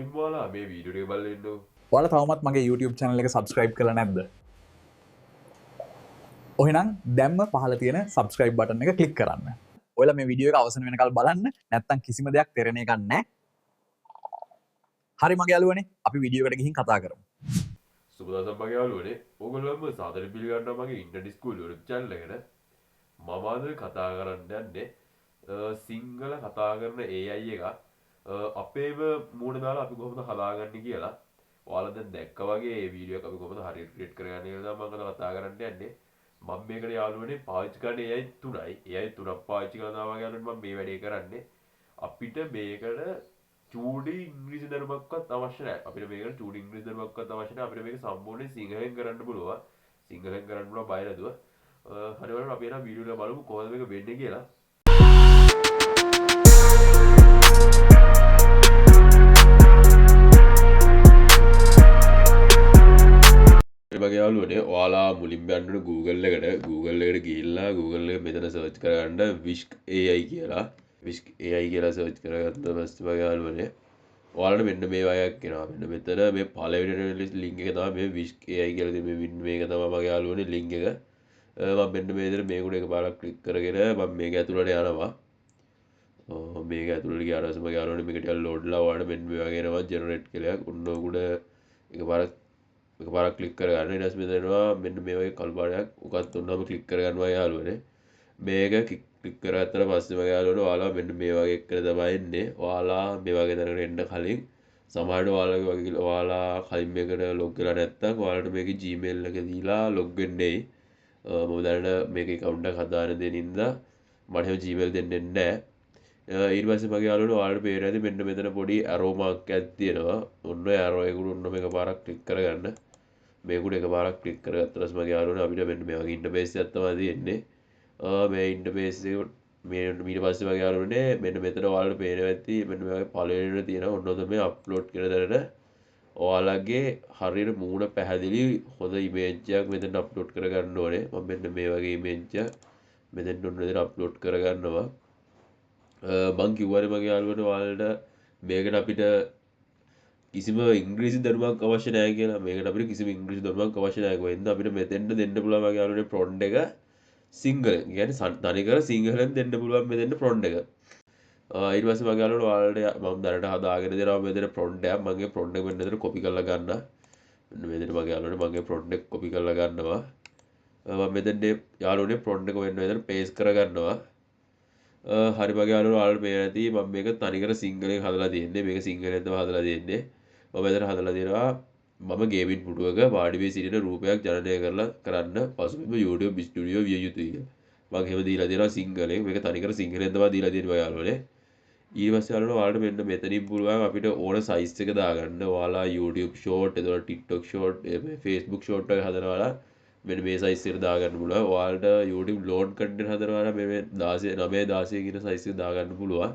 කලින් ඔයාලා මේ වීඩියෝ එක බලලා ඉන්නකො. ඔයාලා තවමත් මගේ YouTube channel එක subscribe කරලා නැද්ද? ඔහෙනම් දැම්ම පහළ තියෙන subscribe button එක click කරන්න. ඔයාලා මේ වීඩියෝ එක අවසන් වෙනකල් බලන්න. නැත්තම් කිසිම දෙයක් තේරෙන එකක් නැහැ. හරි මගේ යාළුවනේ අපි වීඩියෝ එකට ගිහින් කතා කරමු. සුබ දවසක් මගේ යාළුවනේ. ඕගොල්ලෝම සාදරයෙන් පිළිගන්නවා මගේ ඉන්ටර්නෙට් ස්කූල් YouTube channel එකට. මම අද කතා කරන්න යන්නේ සිංහල කතා කරන AI එක අපේම මූණ දාලා අපි කොහොමද හදාගන්නේ කියලා. ඔයාලා දැන් දැක්කා වගේ මේ වීඩියෝ එක අපි කොහොමද හරියට ක්‍රියේට් කරගන්නේ කියලා මම අද කතා කරන්න යන්නේ. මම මේකට යාළුවනේ පාවිච්චි කරන්නේ AI 3යි. AI 3ක් පාවිච්චි කරනවා වගේ යාළුවනේ මම මේ වැඩේ කරන්නේ. අපිට මේකට චූඩි ඉංග්‍රීසි දැනුමක්වත් අවශ්‍ය නැහැ. අපිට මේකට චූඩි ඉංග්‍රීසි දැනුමක්වත් අවශ්‍ය නැහැ. අපිට මේක සම්පූර්ණයෙන් සිංහලෙන් කරන්න පුළුවන්. සිංහලෙන් කරන්න පුළුවන් බය නැතුව. හරි වලට අපි එන වීඩියෝ එක බලමු කොහොමද මේක වෙන්නේ කියලා. මගේ යාළුවනේ ඔයාලා මුලින්ම යන්න ඕනේ Google එකට ගිහිල්ලා Google එක මෙතන සර්ච් කරගන්න Whisk AI කියලා. Whisk AI කියලා සර්ච් කරගත්ත පස්සේ මගේ යාළුවනේ ඔයාලට මෙන්න මේ වගේක් එනවා. මෙන්න මෙතන මේ පළවෙනි ලින්ක් එක තමයි මේ Whisk AI කියලා තියෙන මේක තමයි මගේ යාළුවනේ ලින්ක් එක. මම මෙන්න මේ විදිහට මේකට එකපාරක් ක්ලික් කරගෙන මම මේක ඇතුළට යනවා. මේක ඇතුළට ගියාට පස්සේ මගේ යාළුවනේ මේක ටිකක් ලෝඩ්ලා ඔයාලට මෙන්න මේ වගේ එනවා ජෙනරේට් කියලා. ඔන්න උඩ එකපාරක් ක්ලික් කරගන්න. ඊට පස්සේ මෙතන එනවා මෙන්න මේ වගේ කළු පාටයක්. උකත් ඔන්නම ක්ලික් කරගන්නවා යාළුවනේ. මේක ක්ලික් කරගත්තට පස්සේ මගේ යාළුවනේ ඔයාලා මෙන්න මේ වගේ එකට තමයි එන්නේ. ඔයාලා මේ වගේ තැනකට එන්න කලින් සමහරවිට ඔයාලා කලින් මේකට ලොග් වෙලා නැත්නම් ඔයාලට මේකේ Gmail එක දීලා ලොග් වෙන්නේ. මම දැනට මේක account එක හදාගෙන දෙන ඉඳලා මට එහෙම Gmail දෙන්නේ නැහැ. ඊට පස්සේ මගේ යාළුවනේ ඔයාලට පේන ඇති මෙන්න මෙතන පොඩි arrow mark එකක් තියෙනවා. ඔන්න ඔය arrow එක උඩ ඔන්න එකපාරක් ක්ලික් කරගන්න. මේකට එකපාරක් ක්ලික් කරගත්තා ඊට පස්සේ මගේ යාළුවනේ අපිට මෙන්න මේ වගේ ඉන්ටර්ෆේස් එකක් තමයි තියෙන්නේ. මේ ඉන්ටර්ෆේස් එක මේ ඊට පස්සේ මගේ යාළුවනේ මෙන්න මෙතන ඔයාලට පේනවා ඇති මෙන්න මේ වගේ පළවෙනිට තියෙනවා ඔන්න තමයි අප්ලෝඩ් කියන තැනට ඔයාලගේ හරියට මූණ පැහැදිලි හොඳ ඉමේජ් එකක් මෙතන අප්ලෝඩ් කරගන්න ඕනේ. මම මෙන්න මේ වගේ ඉමේජ් එකක් මෙතෙන් ඔන්න මෙතන අප්ලෝඩ් කරගන්නවා. මං කිව්වනේ මගේ යාළුවනේ ඔයාලට මේකට අපිට කිසිම ඉංග්‍රීසි දැනුමක් අවශ්‍ය නැහැ කියලා. මේකට අපිට කිසිම ඉංග්‍රීසි දැනුමක් අවශ්‍ය නැහැ. කොහෙන්ද අපිට මෙතෙන්ට දෙන්න පුළුවන් මගේ යාළුවනේ ප්‍රොන්ට් එක සිංහලෙන්. කියන්නේ තනිකර සිංහලෙන් දෙන්න පුළුවන් මෙතෙන්ට ප්‍රොන්ට් එක. ඊට පස්සේ මගේ යාළුවනේ ඔයාලට මම දැනට හදාගෙන දෙනවා මෙතන ප්‍රොන්ට් එකක්. මගේ ප්‍රොන්ට් එක මෙන්න මෙතන කොපි කරලා ගන්න. මෙන්න මෙතන මගේ යාළුවනේ මගේ ප්‍රොන්ට් එක කොපි කරලා ගන්නවා. මම මෙතන යාළුවනේ ප්‍රොන්ට් එක මෙන්න මෙතන පේස්ට් කරගන්නවා. හරි මගේ යාළුවෝ ඔයාලට පේන ඇති මම මේක තනිකර සිංහලෙන් හදලා තියෙන්නේ. මේක සිංහලෙන් තමයි හදලා තියෙන්නේ. මම මෙතන හදලා තියෙනවා මම ගේමින් පුටුවක වාඩි වී සිටින රූපයක් ජනනය කරන්න පසුබිම YouTube ස්ටුඩියෝ විය යුතුයි කියලා. මම එහෙම දීලා තියෙනවා සිංහලෙන්. මේක තනිකර සිංහලෙන් තමයි දීලා තියෙන්නේ යාළුවනේ. ඊට පස්සේ යාළුවෝ ඔයාලට මෙන්න මෙතනින් පුළුවන් අපිට ඕන සයිස් එක දාගන්න. ඔයාලා YouTube short, එතකොට TikTok short, Facebook short එක හදනවා මෙන්න මේ සයිස් එකට දාගන්න පුළුවන්. ඔයාලට YouTube load content හදනවා නම් මේ 16 9 16 කියන සයිස් එක දාගන්න පුළුවන්.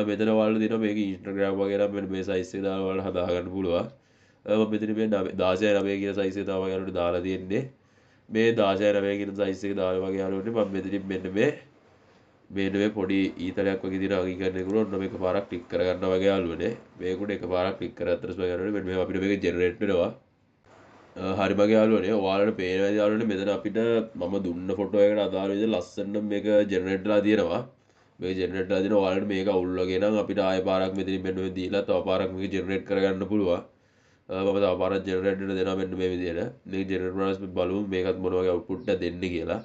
මෙතන ඔයාලට දෙනවා මේක Instagram වගේ නම් මෙන්න මේ සයිස් එක දාලා ඔයාලට හදාගන්න පුළුවන්. මම මෙතන මේ 16 9 කියන සයිස් එක තමයි ඔයාලට දාලා තියෙන්නේ. මේ 16 9 කියන සයිස් එක දාලා වගේ යාළුවනේ මම මෙතනින් මෙන්න මේ පොඩි ඊතලයක් වගේ දින අගීකරණය කරලා ඔන්න මේක පාරක් ක්ලික් කරගන්නවා වගේ යාළුවනේ. මේකට එකපාරක් ක්ලික් කරගත්තට පස්සේ යාළුවනේ මෙන්න මේ අපිට මේක ජෙනරේට් වෙනවා. හරි මගේ යාළුවනේ ඔයාලට පේනවා යාළුවනේ මෙතන අපිට මම දුන්න ෆොටෝ එකට අදාළ විදිහට ලස්සන මේක ජෙනරේට් වෙලා තියෙනවා. මේක ජෙනරේට් වෙලා තියෙනවා ඔයාලට මේක අවුල්වගේ නම් අපිට ආයෙ පාරක් මෙතනින් මෙන්න මේ දීලා තව පාරක් මේක ජෙනරේට් කරගන්න පුළුවන්. මම තව පාරක් ජෙනරේට් වෙන දෙනවා මෙන්න මේ විදිහට. මේක ජෙනරේට් වුණාට පස්සේ බලමු මේකත් මොන වගේ අවුට්පුට් එකක් දෙන්නේ කියලා.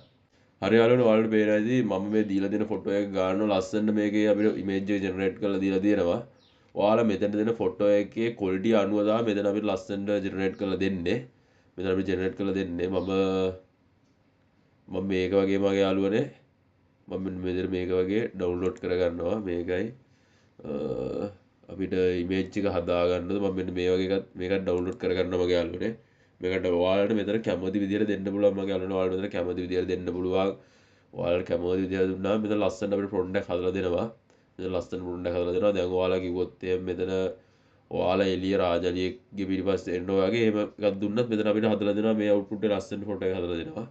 හරි යාළුවනේ ඔයාලට පේනවා ඇති මම මේ දීලා දෙන ෆොටෝ එක ගන්නවා ලස්සන මේකේ අපිට ඉමේජ් එක ජෙනරේට් කරලා දීලා තියෙනවා. ඔයාලා මෙතන දෙන ෆොටෝ එකේ ක්වොලිටි අනුව තමයි මෙතන අපිට ලස්සනට ජෙනරේට් කරලා දෙන්නේ. මෙතන අපි ජෙනරේට් කරලා දෙන්නේ මම මේක වගේ මගේ යාළුවනේ මම මෙතන මේක වගේ ඩවුන්ලෝඩ් කරගන්නවා මේකයි අපිට ඉමේජ් එක හදාගන්නද මම මෙන්න මේ වගේ එකක් මේකත් ඩවුන්ලෝඩ් කරගන්නවා මගේ යාළුවනේ මේකට ඔයාලට මෙතන කැමති විදිහට දෙන්න පුළුවන් මගේ යාළුවනේ ඔයාලට මෙතන කැමති විදිහට දෙන්න පුළුවන් ඔයාලට කැමති විදිහට දුන්නා මෙතන ලස්සන අපිට ෆොන්ට් එකක් හදලා දෙනවා මෙතන ලස්සන ෆොන්ට් එකක් හදලා දෙනවා දැන් ඔයාලා කිව්වොත් මෙතන ඔයාලා එළිය රාජලියගේ පිටිපස්සේ එන්න ඔයගේ එහෙම එකක් දුන්නත් මෙතන අපිට හදලා දෙනවා මේ අවුට්පුට් එක ලස්සන ෆොටෝ එකක් හදලා දෙනවා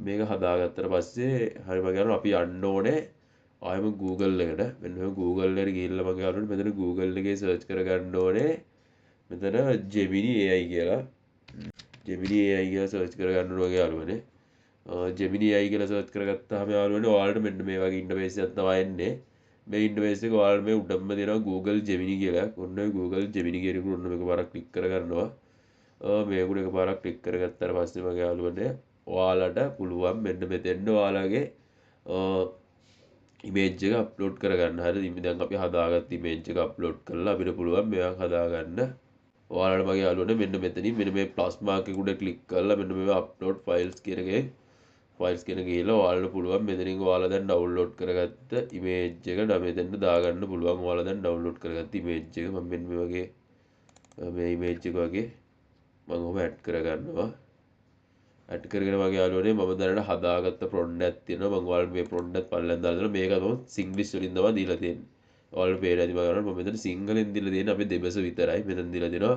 මේක හදාගත්තට පස්සේ හරි මගේ යාළුවෝ අපි යන්න ඕනේ ආයම Google එකට මෙන්න මේ Google එකට ගිහිල්ලා මගේ යාළුවනේ මෙතන Google එකේ search කරගන්න ඕනේ මෙතන Gemini AI කියලා Gemini AI කියලා search කරගන්න ඕනේ මගේ යාළුවනේ Gemini AI කියලා search කරගත්තාම යාළුවනේ ඔයාලට මෙන්න මේ වගේ interface එකක් තමයි එන්නේ මේ interface එක ඔයාලට මේ උඩම්ම දෙනවා Google Gemini කියලා ඔන්න ඔය Google Gemini කියන එක ඔන්න මේක පාරක් ක්ලික් කරගන්නවා මේකුණ එක පාරක් ක්ලික් කරගත්තට පස්සේ මගේ යාළුවනේ ඔයාලට පුළුවන් මෙන්න මෙතෙන්ද ඔයාලගේ ඉමේජ් එක අප්ලෝඩ් කරගන්න. හරිද? ඉතින් දැන් අපි හදාගත්ත ඉමේජ් එක අප්ලෝඩ් කරලා අපිට පුළුවන් මේවා හදාගන්න. ඔයාලට මගේ යාළුවනේ මෙන්න මෙතනින් මෙන්න මේ ප්ලස් මාක් එක උඩ ක්ලික් කරලා මෙන්න මේ අප්ලෝඩ් ෆයිල්ස් කියන එකේ ෆයිල්ස් කියන ගිහලා ඔයාලට පුළුවන් මෙතනින් ඔයාලා දැන් ඩවුන්ලෝඩ් කරගත්ත ඉමේජ් එක මෙතෙන්ට දාගන්න පුළුවන්. ඔයාලා දැන් ඩවුන්ලෝඩ් කරගත්ත ඉමේජ් එක මම මෙන්න මේ වගේ මේ ඉමේජ් එක වගේ මම ඔහම ඇඩ් කරගන්නවා. ඇඩ් කරගෙන මගේ යාළුවනේ මම දැනට හදාගත්ත ප්‍රොන්ඩ් එකක් තියෙනවා. මම ඔයාලට මේ ප්‍රොන්ඩ් එකත් පල්ලෙන් දාලා දෙනවා. මේක තමයි සිංග්ලිෂ් වලින් තමයි දීලා තියෙන්නේ. ඔයාලට පේලා ඇති මම මම මෙතන සිංහලෙන් දීලා තියෙන්නේ අපේ දෙබස විතරයි. මෙතන දීලා දෙනවා.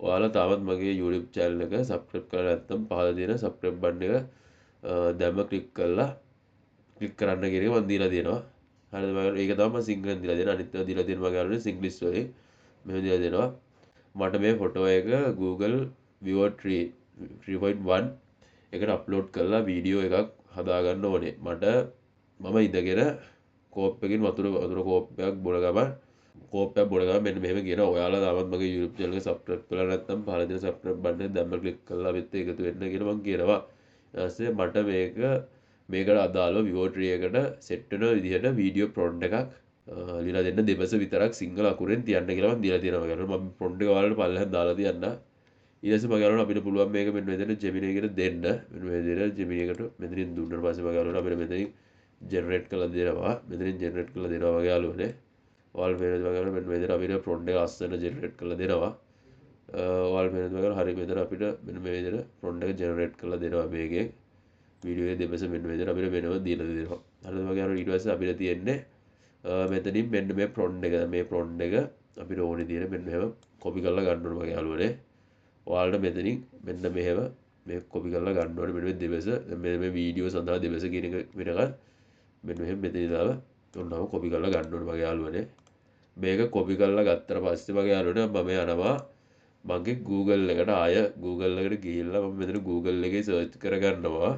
ඔයාලා තාමත් මගේ YouTube channel එක subscribe කරලා නැත්නම් පහළ තියෙන subscribe button එක දැම්ම ක්ලික් කරන්න කියන එක මම දීලා දෙනවා. හරිද? මම ඒක තමයි මම සිංහලෙන් දීලා දෙනවා. අනිත් ඒවා දීලා තියෙන මගේ යාළුවනේ සිංග්ලිෂ් වලින්. මෙහෙම දීලා දෙනවා. මට මේ ෆොටෝ එක Google Viewer 3.1 එකට අප්ලෝඩ් කරලා වීඩියෝ එකක් හදාගන්න ඕනේ. මට මම ඉඳගෙන කෝප් එකකින් වතුර කෝප්පයක් බොන ගමන් මෙන්න මෙහෙම කියනවා. ඔයාලා තාමත් මගේ YouTube channel එක subscribe කරලා නැත්නම් පහළ දෙන subscribe button එක දැම්ම ක්ලික් කරලා වෙත් එකතු වෙන්න කියලා මම කියනවා. ඊට පස්සේ මට මේකට අදාළව viewer tree එකට set වෙන විදිහට වීඩියෝ prompt එකක් ලියලා දෙන්න දෙබස විතරක් සිංහල අකුරෙන් තියන්න කියලා මම දීලා තියෙනවා. මම prompt එක ඔයාලට පල්ලෙහාන් දාලා තියන්න. ඊට පස්සේ මගේ යාළුවෝ අපිට පුළුවන් මේක මෙන්න මෙතන Gemini එකට දෙන්න. මෙන්න මේ විදිහට Gemini එකට මෙතනින් දුන්නාට පස්සේ මගේ යාළුවෝ අපිට මෙතනින් generate කරලා දෙනවා. මෙතනින් generate කරලා දෙනවා මගේ යාළුවනේ. ඔයාලා මේ විදිහට මගේ මෙන්න මේ විදිහට අපිට prompt එක අස්සන generate කරලා දෙනවා. ඔයාලා මේ විදිහට හරි මෙතන අපිට මෙන්න මේ විදිහට prompt එක generate කරලා දෙනවා මේකෙන්. වීඩියෝ එකේ දෙබස මෙන්න මේ විදිහට අපිට වෙනම දීලා දෙනවා. හරිද මගේ යාළුවෝ ඊට පස්සේ අපිට තියෙන්නේ මෙතනින් මෙන්න මේ prompt එක අපිට ඕනේ තියෙන මෙන්න මෙහෙම copy කරලා ගන්න ඕනේ මගේ යාළුවනේ. ඔයාලට මෙතනින් මෙන්න මෙහෙම මේ copy කරලා ගන්න ඕනේ මෙන්න මේ දෙබස මේ වීඩියෝ සඳහා දෙබස කියන එක වෙනකන් මෙන්න මෙහෙම මෙතන දාලා ඔන්නම copy කරලා ගන්න ඕනේ මගේ යාළුවනේ. මේක copy කරලා ගත්තට පස්සේ මගේ යාළුවනේ මම යනවා මගේ Google එකට Google එකට ගිහිල්ලා මම මෙතන Google එකේ search කරගන්නවා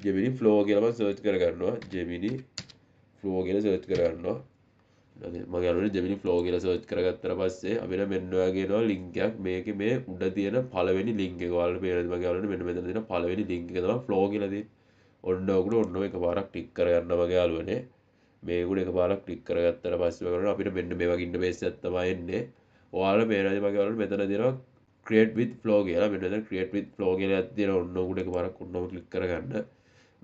Gemini Flow කියලා මම search කරගන්නවා Gemini Flow කියලා search කරගන්නවා. මගේ යාළුවනේ Gemini Flow කියලා search කරගත්තට පස්සේ අපිට මෙන්න වගේ එනවා link එකක්. මේකේ මේ උඩ තියෙන පළවෙනි link එක ඔයාලට පේනද මගේ යාළුවනේ මෙන්න මෙතන තියෙන පළවෙනි link එක තමයි Flow කියලා තියෙන්නේ. ඔන්න ඔකට එකපාරක් ක්ලික් කරගන්න මගේ යාළුවනේ. මේකට එකපාරක් ක්ලික් කරගත්තට පස්සේ මගේ යාළුවනේ අපිට මෙන්න මේ වගේ ඉන්ටර්ෆේස් එකක් තමයි එන්නේ. ඔයාලා පේනද මගේ යාළුවනේ මෙතන තියෙනවා create with flow කියලා. මෙන්න මෙතන create with flow කියලා තියෙනවා. ඔන්න ඔකට එකපාරක් ඔන්නම ක්ලික් කරගන්න.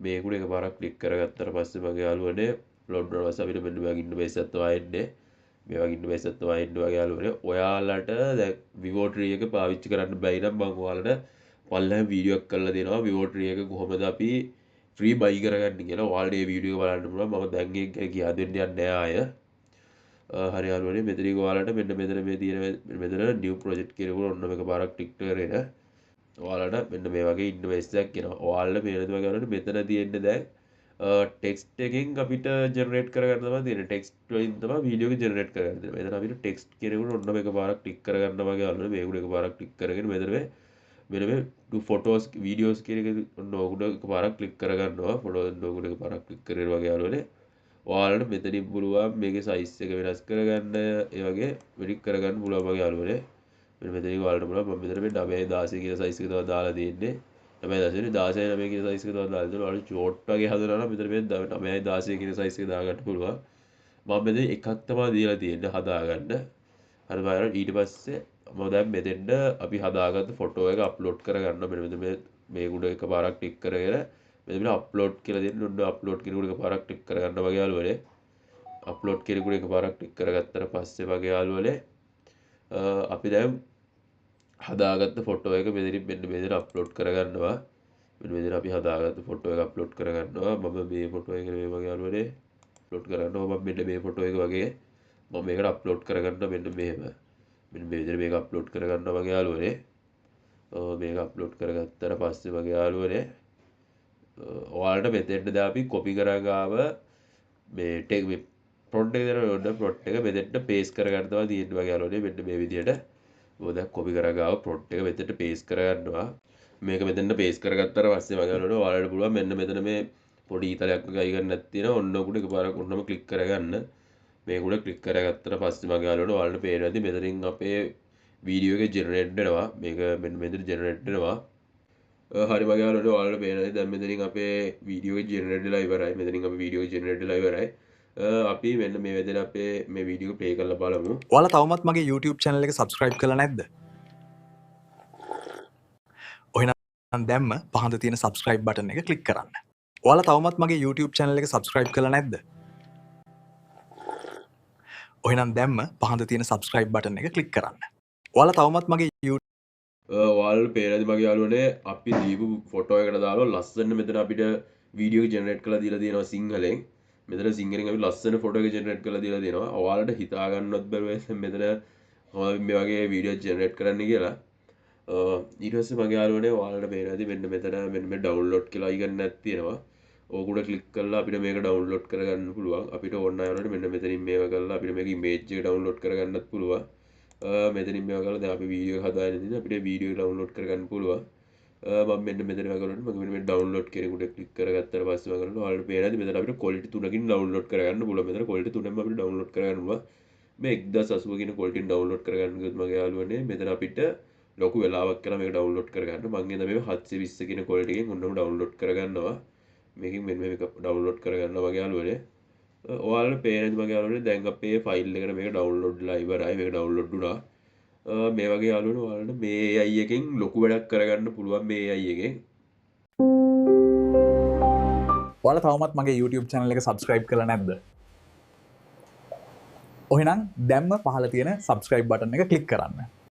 මේකට එකපාරක් ක්ලික් කරගත්තට පස්සේ මගේ යාළුවනේ අප්ලෝඩ් කරලා පස්සේ අපිට මෙන්න මේ වගේ ඉන්ටර්ෆේස් එකක් තමයි එන්නේ. මේ වගේ ඉන්ටර්ෆේස් එකක් තමයි එන්නේ වගේ යාළුවනේ. ඔයාලට දැන් Vivo Tree එක පාවිච්චි කරන්න බැයි නම් මම ඔයාලට පල්ලෙහාම වීඩියෝ එකක් කරලා දෙනවා. Vivo Tree එක කොහොමද අපි ෆ්‍රී බයි කරගන්න කියලා. ඔයාලට මේ වීඩියෝ එක බලන්න පුළුවන්. මම දැන් ඒක කියා දෙන්න යන්නේ නැහැ අය. හරි යාළුවනේ මෙතනින් ඔයාලට මෙන්න මෙතන මේ තියෙන මෙතන new project කියන එක ඔන්න මේක පාරක් ටික් කරගෙන ඔයාලට මෙන්න මේ වගේ ඉන්ටර්ෆේස් එකක් එනවා. ඔයාලට මේනද වගේ යාළුවනේ මෙතන තියෙන්නේ දැන් ටෙක්ස්ට් එකෙන් අපිට ජෙනරේට් කරගන්න තමයි තියෙන්නේ. ටෙක්ස්ට් වලින් තමයි වීඩියෝ එක ජෙනරේට් කරගන්න තියෙන්නේ. මෙතන අපිට ටෙක්ස්ට් කියන එක ඔන්න මේක පාරක් ටික් කරගන්න වගේ යාළුවනේ මේකට එක පාරක් ටික් කරගෙන මෙතන මේ do photos videos කියන එක ඔන්න ඕකට එක පාරක් ක්ලික් කරගන්නවා. ෆොටෝ ඕකට එක පාරක් ක්ලික් කරගෙන වගේ යාළුවනේ ඔයාලට මෙතනින් පුළුවන් මේකේ size එක වෙනස් කරගන්න ඒ වගේ වෙඩික් කරගන්න පුළුවන් වගේ යාළුවනේ. මෙතනින් ඔයාලට පුළුවන් මම මෙතන මේ 9 16 කියන size එක තමයි දාලා තියෙන්නේ. 9 16 9 කියන size එක තමයි දාලා තියෙන්නේ. ඔයාලට short වගේ හදනවා නම් මෙතන මේ 9 16 කියන size එක දාගන්න පුළුවන්. මම මෙතන එකක් තමයි දීලා තියෙන්නේ හදාගන්න. හරි බලන්න ඊට පස්සේ මම දැන් මෙතෙන්ද අපි හදාගත්ත ෆොටෝ එක අප්ලෝඩ් කරගන්න මෙතන මේ උඩ එකපාරක් ක්ලික් කරගෙන මෙතන අප්ලෝඩ් කියලා දෙන්න ඔන්න අප්ලෝඩ් කෙනෙකුට එකපාරක් ක්ලික් කරගන්න වගේ යාළුවනේ. අප්ලෝඩ් කෙනෙකුට එකපාරක් ක්ලික් කරගත්තට පස්සේ වගේ යාළුවනේ අපි දැන් හදාගත්ත ෆොටෝ එක මෙතනින් මෙන්න මෙතන අප්ලෝඩ් කරගන්නවා. මෙන්න මෙතන අපි හදාගත්ත ෆොටෝ එක අප්ලෝඩ් කරගන්නවා. මම මේ ෆොටෝ එක මේ වගේ යාළුවනේ අප්ලෝඩ් කරගන්නවා. මම මෙන්න මේ ෆොටෝ එක වගේ මම මේකට අප්ලෝඩ් කරගන්න මෙන්න මෙහෙම. මෙන්න මේ විදිහට මේක අප්ලෝඩ් කරගන්නවා වගේ යාළුවනේ. මේක අප්ලෝඩ් කරගත්තට පස්සේ වගේ යාළුවනේ ඔයාලට මෙතෙන්ට දැන් අපි කොපි කරගාව මේ ටෙක් ප්‍රොන්ට් එක දෙන ඔන්න ප්‍රොට් එක මෙතෙන්ට පේස් කරගන්නවා තියෙනවා යාළුවනේ මෙන්න මේ විදිහට මොකද කොපි කරගාව ප්‍රොට් එක මෙතෙන්ට පේස් කරගන්නවා මේක මෙතෙන්ට පේස් කරගත්තාට පස්සේ මම යාළුවනේ ඔයාලට පුළුවන් මෙන්න මෙතන මේ පොඩි ඊතලයක් ගයි ගන්නක් තියෙනවා ඔන්න ඔකට එකපාරක් ඔන්නම ක්ලික් කරගන්න මේක උඩ ක්ලික් කරගත්තට පස්සේ මම යාළුවනේ ඔයාලට පේනවා ඇති මෙතනින් අපේ වීඩියෝ එක ජෙනරේට් වෙනවා මේක මෙන්න මෙතන ජෙනරේට් වෙනවා හරි මගේ යාළුවනේ ඔයාලට පේනවා දැන් මෙතනින් අපේ වීඩියෝ එක ජෙනරේට් වෙලා ඉවරයි මෙතනින් අපේ වීඩියෝ එක ජෙනරේට් වෙලා ඉවරයි අපි මෙන්න මේ වෙදෙන අපේ මේ වීඩියෝ එක ප්ලේ කරලා බලමු ඔයාලා තවමත් මගේ YouTube channel එක subscribe කරලා නැද්ද? ඔහෙනම් දැම්ම පහත තියෙන subscribe button එක click කරන්න. ඔයාලා තවමත් මගේ YouTube channel එක subscribe කරලා නැද්ද? ඔහෙනම් දැම්ම පහත තියෙන subscribe button එක click කරන්න. ඔයාලා තවමත් මගේ ඔයාලට පේනද මගේ යාළුවනේ අපි දීපු ෆොටෝ එකට දාලා ලස්සන මෙතන අපිට වීඩියෝ එක ජෙනරේට් කරලා දීලා තියෙනවා සිංහලෙන් මෙතන සිංහලෙන් අපි ලස්සන ෆොටෝ එක ජෙනරේට් කරලා දීලා තියෙනවා ඔයාලට හිතා ගන්නවත් බැරුව මෙතන මේ වගේ වීඩියෝ ජෙනරේට් කරන්න කියලා ඊට පස්සේ මගේ යාළුවනේ ඔයාලට පේනද මෙන්න මෙතන මෙන්න මේ ඩවුන්ලෝඩ් කියලා icon එකක් තියෙනවා ඕක උඩ ක්ලික් කරලා අපිට මේක ඩවුන්ලෝඩ් කරගන්න පුළුවන් අපිට ඕන යාළුවනේ මෙන්න මෙතනින් මේව කරලා අපිට මේක ඉමේජ් එක ඩවුන්ලෝඩ් කරගන්නත් පුළුවන් මෙතනින් මේවා කරලා දැන් අපි වීඩියෝ එක හදාගෙන ඉඳින අපිට වීඩියෝ එක ඩවුන්ලෝඩ් කරගන්න පුළුවන් මම මෙන්න මෙතන මේවා කරනකොට මම මෙන්න ඩවුන්ලෝඩ් කියන උඩ ක්ලික් කරගත්තාට පස්සේ මම කරනවා ඔයාලට පේනද මෙතන අපිට quality 3කින් ඩවුන්ලෝඩ් කරගන්න පුළුවන් මෙතන quality 3ෙන්ම අපිට ඩවුන්ලෝඩ් කරගන්න පුළුවන් මේ 1080 කියන quality එක ඩවුන්ලෝඩ් කරගන්න ගියොත් මගේ යාළුවනේ මෙතන අපිට ලොකු වෙලාවක් කරලා මේක ඩවුන්ලෝඩ් කරගන්න මම ඉතින් මේ 720 කියන quality එකෙන් ඔන්නම ඩවුන්ලෝඩ් කරගන්නවා මේකෙන් මෙන්න මේක ඩවුන්ලෝඩ් කරගන්නවා මගේ යාළුවනේ ඔයාලට පේනද මගේ යාළුවනේ දැන් අපේ ෆයිල් එකට මේක ඩවුන්ලෝඩ් වෙලා ඉවරයි මේක ඩවුන්ලෝඩ් වුණා මේ වගේ යාළුවනේ ඔයාලට මේ AI එකෙන් ලොකු වැඩක් කරගන්න පුළුවන් මේ AI එකෙන් ඔයාලා තවමත් මගේ YouTube channel එක subscribe කරලා නැද්ද? ඔහෙනම් දැම්ම පහළ තියෙන subscribe button එක click කරන්න.